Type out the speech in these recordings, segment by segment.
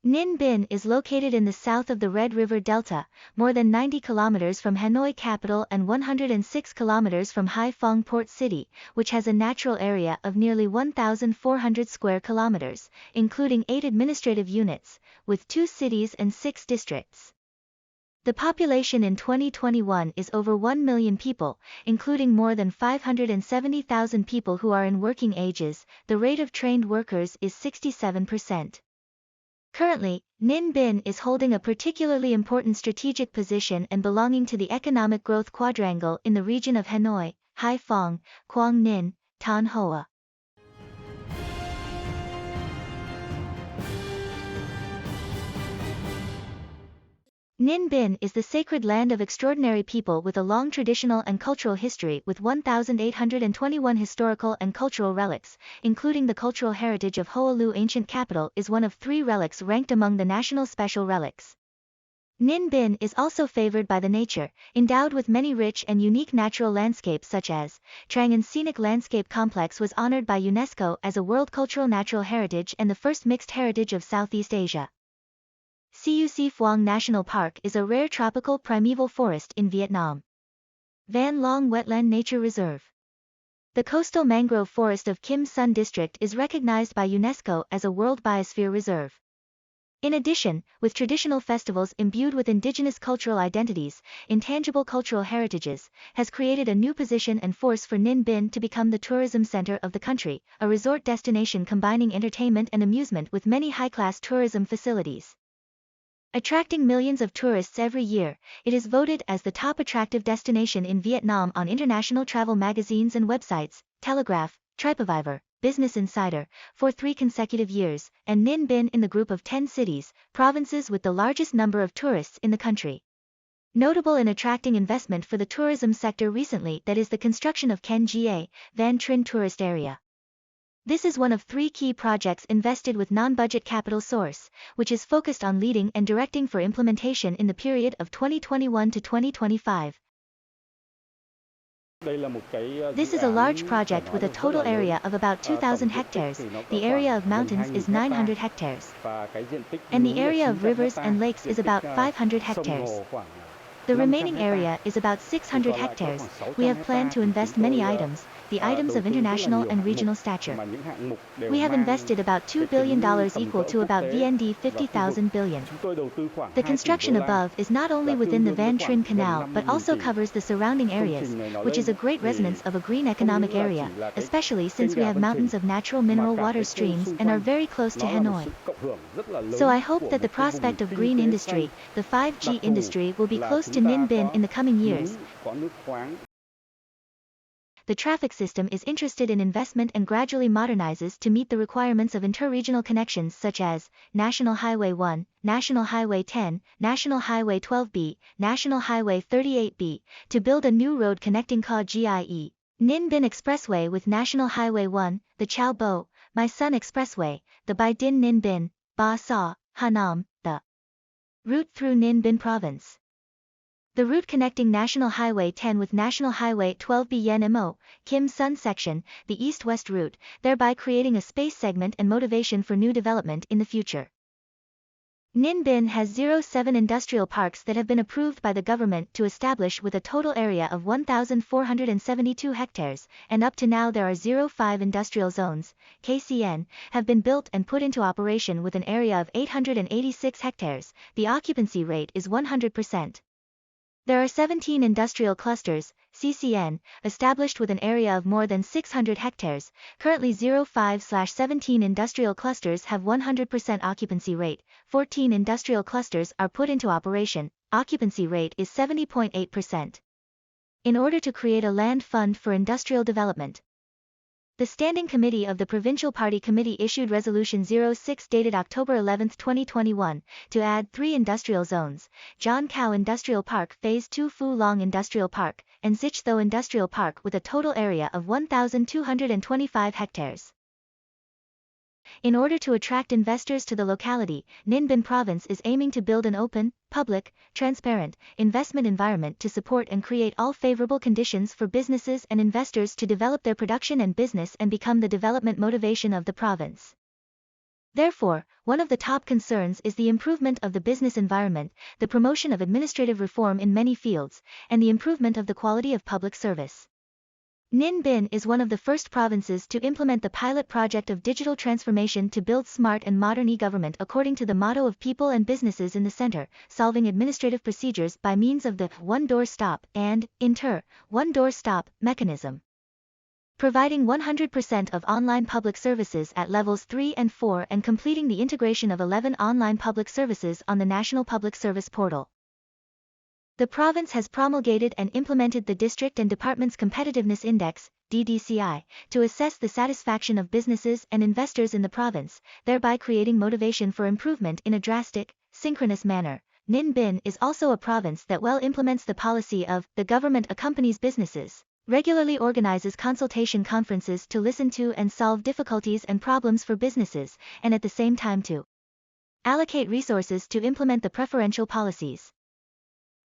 Ninh Binh is located in the south of the Red River Delta, more than 90 kilometers from Hanoi capital and 106 kilometers from Hai Phong port city, which has a natural area of nearly 1,400 square kilometers, including 8 administrative units, with 2 cities and 6 districts. The population in 2021 is over 1 million people, including more than 570,000 people who are in working ages. The rate of trained workers is 67%. Currently, Ninh Binh is holding a particularly important strategic position and belonging to the economic growth quadrangle in the region of Hanoi, Hai Phong, Quang Ninh, Tan Hoa. Ninh Binh is the sacred land of extraordinary people with a long traditional and cultural history with 1,821 historical and cultural relics, including the cultural heritage of Hoa Lu ancient capital is one of 3 relics ranked among the national special relics. Ninh Binh is also favored by the nature, endowed with many rich and unique natural landscapes such as, Trang Scenic Landscape Complex was honored by UNESCO as a World Cultural Natural Heritage and the first mixed heritage of Southeast Asia. Cuc Phuong National Park is a rare tropical primeval forest in Vietnam. Van Long Wetland Nature Reserve. The coastal mangrove forest of Kim Sun District is recognized by UNESCO as a World Biosphere Reserve. In addition, with traditional festivals imbued with indigenous cultural identities, intangible cultural heritages, has created a new position and force for Ninh Binh to become the tourism center of the country, a resort destination combining entertainment and amusement with many high-class tourism facilities. Attracting millions of tourists every year, it is voted as the top attractive destination in Vietnam on international travel magazines and websites, Telegraph, TripAdvisor, Business Insider, for 3 consecutive years, and Ninh Binh in the group of 10 cities, provinces with the largest number of tourists in the country. Notable in attracting investment for the tourism sector recently that is the construction of Ken Ga, Van Trinh Tourist Area. This is one of 3 key projects invested with non-budget capital source, which is focused on leading and directing for implementation in the period of 2021 to 2025. This is a large project with a total area of about 2,000 hectares, the area of mountains is 900 hectares, and the area of rivers and lakes is about 500 hectares. The remaining area is about 600 hectares. We have planned to invest many items, the items of international and regional stature. We have invested about $2 billion equal to about VND 50,000 billion. The construction above is not only within the Van Trinh Canal but also covers the surrounding areas, which is a great resonance of a green economic area, especially since we have mountains of natural mineral water streams and are very close to Hanoi. So I hope that the prospect of green industry, the 5G industry will be close to Ninh Binh in the coming years. The traffic system is interested in investment and gradually modernizes to meet the requirements of inter-regional connections such as National Highway 1, National Highway 10, National Highway 12B, National Highway 38B, to build a new road connecting Ca Gie, Ninh Binh Expressway with National Highway 1, the Chao Bo, My Son Expressway, the Bai Din Ninh Binh, Ba Sa, Ha Nam, the route through Ninh Binh Province. The route connecting National Highway 10 with National Highway 12B Yen Mo, Kim Sun section, the east-west route, thereby creating a space segment and motivation for new development in the future. Ninh Binh has 07 industrial parks that have been approved by the government to establish with a total area of 1,472 hectares, and up to now there are 05 industrial zones, KCN, have been built and put into operation with an area of 886 hectares, the occupancy rate is 100%. There are 17 industrial clusters, CCN, established with an area of more than 600 hectares. Currently 05/17 industrial clusters have 100% occupancy rate, 14 industrial clusters are put into operation, occupancy rate is 70.8%. In order to create a land fund for industrial development, the Standing Committee of the Provincial Party Committee issued Resolution 06 dated October 11, 2021, to add 3 industrial zones, John Cao Industrial Park Phase 2 Phu Long Industrial Park, and Zich Tho Industrial Park with a total area of 1,225 hectares. In order to attract investors to the locality, Ninh Binh Province is aiming to build an open, public, transparent, investment environment to support and create all favorable conditions for businesses and investors to develop their production and business and become the development motivation of the province. Therefore, one of the top concerns is the improvement of the business environment, the promotion of administrative reform in many fields, and the improvement of the quality of public service. Ninh Binh is one of the first provinces to implement the pilot project of digital transformation to build smart and modern e-government according to the motto of people and businesses in the center, solving administrative procedures by means of the one-door stop and, one-door stop mechanism. Providing 100% of online public services at levels 3 and 4 and completing the integration of 11 online public services on the National Public Service Portal. The province has promulgated and implemented the District and Departments Competitiveness Index, DDCI, to assess the satisfaction of businesses and investors in the province, thereby creating motivation for improvement in a drastic, synchronous manner. Ninh Binh is also a province that well implements the policy of the government accompanies businesses, regularly organizes consultation conferences to listen to and solve difficulties and problems for businesses, and at the same time to allocate resources to implement the preferential policies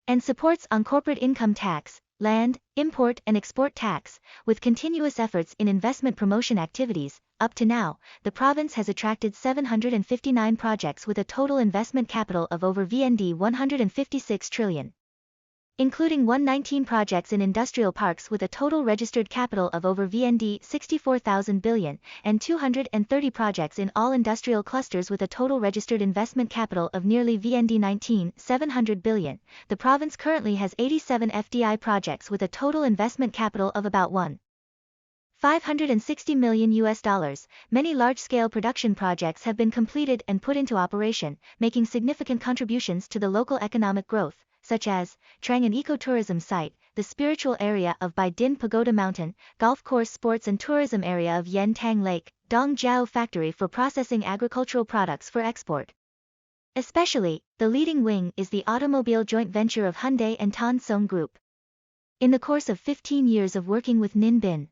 and supports on corporate income tax, land, import and export tax, with continuous efforts in investment promotion activities. Up to now, the province has attracted 759 projects with a total investment capital of over VND 156 trillion. Including 119 projects in industrial parks with a total registered capital of over VND 64,000 billion, and 230 projects in all industrial clusters with a total registered investment capital of nearly VND 19,700 billion. The province currently has 87 FDI projects with a total investment capital of about $560 million. Many large-scale production projects have been completed and put into operation, making significant contributions to the local economic growth, such as Trang an ecotourism site, the spiritual area of Bai Din Pagoda Mountain, golf course sports and tourism area of Yen Tang Lake, Dong Jiao factory for processing agricultural products for export. Especially, the leading wing is the automobile joint venture of Hyundai and Tan Song Group. In the course of 15 years of working with Ninh Binh,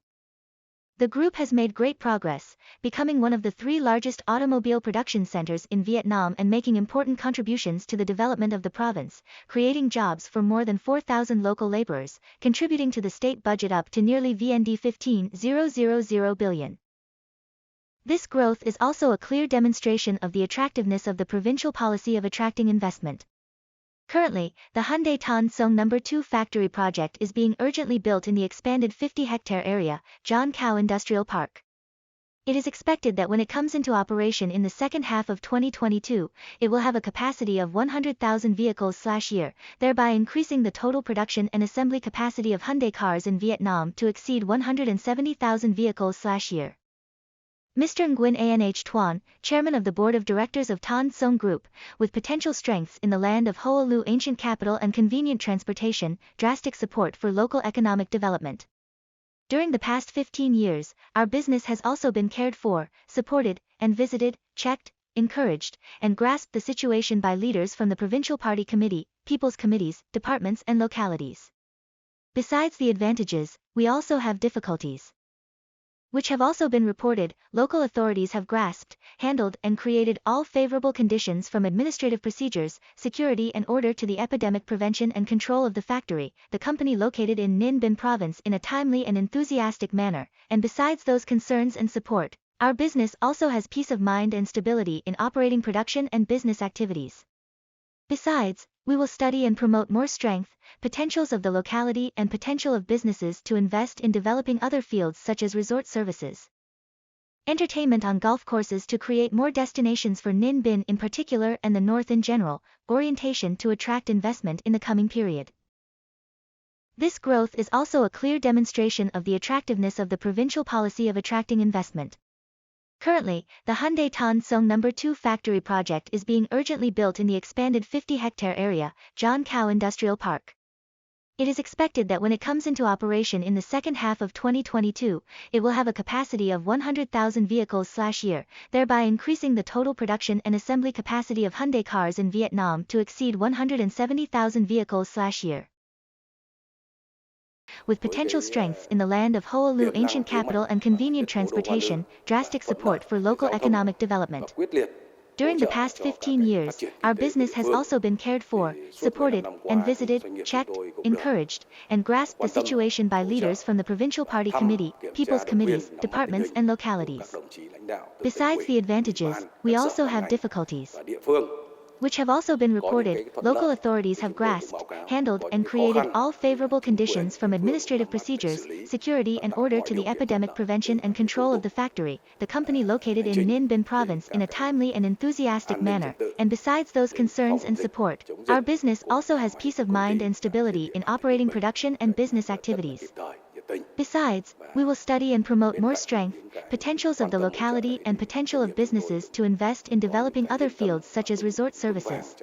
the group has made great progress, becoming one of the 3 largest automobile production centers in Vietnam and making important contributions to the development of the province, creating jobs for more than 4,000 local laborers, contributing to the state budget up to nearly VND 15,000 billion. This growth is also a clear demonstration of the attractiveness of the provincial policy of attracting investment. Currently, the Hyundai Tan Song No. 2 factory project is being urgently built in the expanded 50-hectare area, John Cao Industrial Park. It is expected that when it comes into operation in the second half of 2022, it will have a capacity of 100,000 vehicles/year, thereby increasing the total production and assembly capacity of Hyundai cars in Vietnam to exceed 170,000 vehicles/year. Mr. Nguyen Anh Tuan, chairman of the board of directors of Tan Song Group, with potential strengths in the land of Hoa Lu ancient capital and convenient transportation, drastic support for local economic development. During the past 15 years, our business has also been cared for, supported, and visited, checked, encouraged, and grasped the situation by leaders from the provincial party committee, people's committees, departments and localities. Besides the advantages, we also have difficulties, which have also been reported. Local authorities have grasped, handled and created all favorable conditions from administrative procedures, security and order to the epidemic prevention and control of the factory, the company located in Ninh Binh province in a timely and enthusiastic manner, and besides those concerns and support, our business also has peace of mind and stability in operating production and business activities. Besides, we will study and promote more strength, potentials of the locality and potential of businesses to invest in developing other fields such as resort services, entertainment on golf courses to create more destinations for Ninh Binh in particular and the north in general, orientation to attract investment in the coming period. This growth is also a clear demonstration of the attractiveness of the provincial policy of attracting investment. Currently, the Hyundai Tan Song No. 2 factory project is being urgently built in the expanded 50-hectare area, John Cao Industrial Park. It is expected that when it comes into operation in the second half of 2022, it will have a capacity of 100,000 vehicles/year, thereby increasing the total production and assembly capacity of Hyundai cars in Vietnam to exceed 170,000 vehicles/year. With potential strengths in the land of Hoa Lu ancient capital and convenient transportation, drastic support for local economic development. During the past 15 years, our business has also been cared for, supported, and visited, checked, encouraged, and grasped the situation by leaders from the Provincial Party Committee, People's Committees, departments and localities. Besides the advantages, we also have difficulties, which have also been reported. Local authorities have grasped, handled, and created all favorable conditions from administrative procedures, security and order to the epidemic prevention and control of the factory, the company located in Ninh Binh province in a timely and enthusiastic manner, and besides those concerns and support, our business also has peace of mind and stability in operating production and business activities. Besides, we will study and promote more strength, potentials of the locality and potential of businesses to invest in developing other fields such as resort services,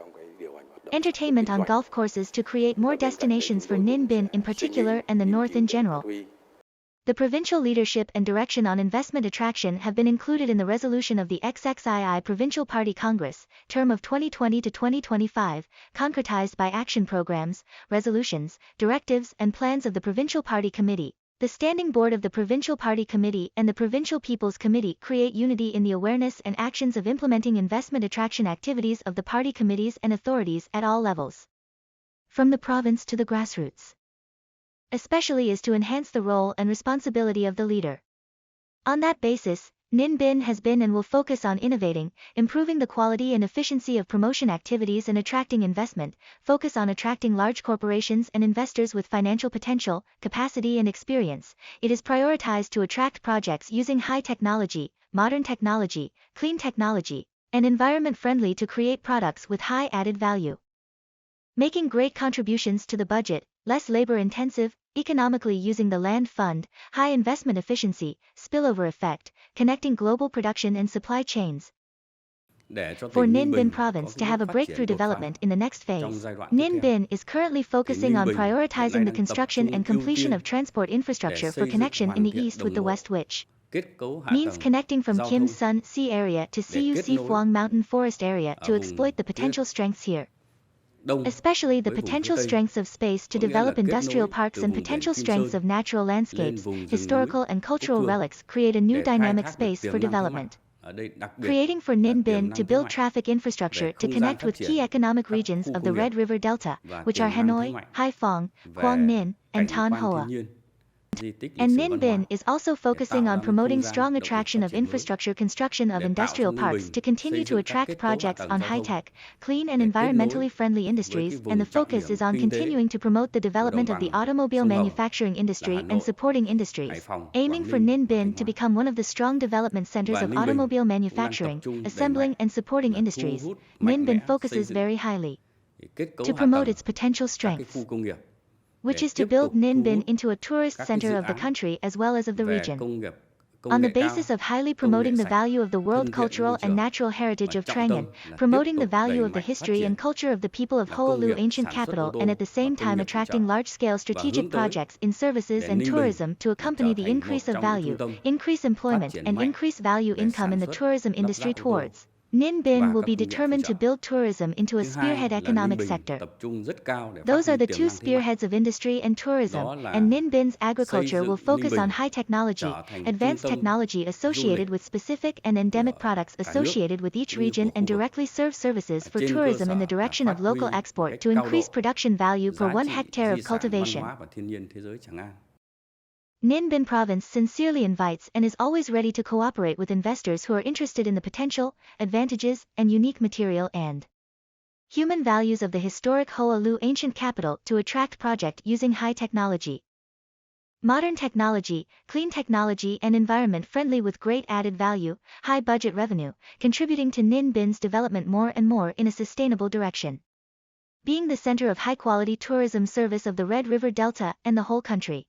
entertainment on golf courses to create more destinations for Ninh Binh in particular and the north in general. The provincial leadership and direction on investment attraction have been included in the resolution of the XXII Provincial Party Congress, term of 2020 to 2025, concretized by action programs, resolutions, directives and plans of the Provincial Party Committee. The Standing Board of the Provincial Party Committee and the Provincial People's Committee create unity in the awareness and actions of implementing investment attraction activities of the party committees and authorities at all levels, from the province to the grassroots. Especially is to enhance the role and responsibility of the leader. On that basis, Ninh Binh has been and will focus on innovating, improving the quality and efficiency of promotion activities and attracting investment, focus on attracting large corporations and investors with financial potential, capacity and experience. It is prioritized to attract projects using high technology, modern technology, clean technology, and environment friendly to create products with high added value, making great contributions to the budget, less labor intensive, economically using the land fund, high investment efficiency, spillover effect, connecting global production and supply chains. For Ninh Binh province to have a breakthrough development in the next phase, Ninh Binh is currently focusing on prioritizing the construction and completion of transport infrastructure for connection in the east with the west, which means connecting from Kim Sun Sea area to Cuc Phuong Mountain Forest area to exploit the potential strengths here, especially the potential strengths of space to develop industrial parks and potential strengths of natural landscapes, historical and cultural relics create a new dynamic space for development. Creating for Ninh Binh to build traffic infrastructure to connect with key economic regions of the Red River Delta, which are Hanoi, Hai Phong, Quang Ninh, and Thanh Hoa. And Ninh Binh is also focusing on promoting strong attraction of infrastructure construction of industrial parks to continue to attract projects on high-tech, clean and environmentally friendly industries, and the focus is on continuing to promote the development of the automobile manufacturing industry and supporting industries, aiming for Ninh Binh to become one of the strong development centers of automobile manufacturing, assembling and supporting industries. Ninh Binh focuses very highly to promote its potential strengths, which is to build Ninh Binh into a tourist center of the country as well as of the region, on the basis of highly promoting the value of the world cultural and natural heritage of Trang An, promoting the value of the history and culture of the people of Hoa Lu ancient capital, and at the same time attracting large-scale strategic projects in services and tourism to accompany the increase of value, increase employment and increase value income in the tourism industry towards. Ninh Binh will be determined to build tourism into a spearhead economic sector. Those are the two spearheads of industry and tourism, and Ninh Binh's agriculture will focus on high technology, advanced technology associated with specific and endemic products associated with each region and directly serve services for tourism in the direction of local export to increase production value per 1 hectare of cultivation. Ninh Binh province sincerely invites and is always ready to cooperate with investors who are interested in the potential, advantages, and unique material and human values of the historic Hoa Lu ancient capital to attract project using high technology, modern technology, clean technology and environment friendly with great added value, high budget revenue, contributing to Ninh Binh's development more and more in a sustainable direction, being the center of high quality tourism service of the Red River Delta and the whole country.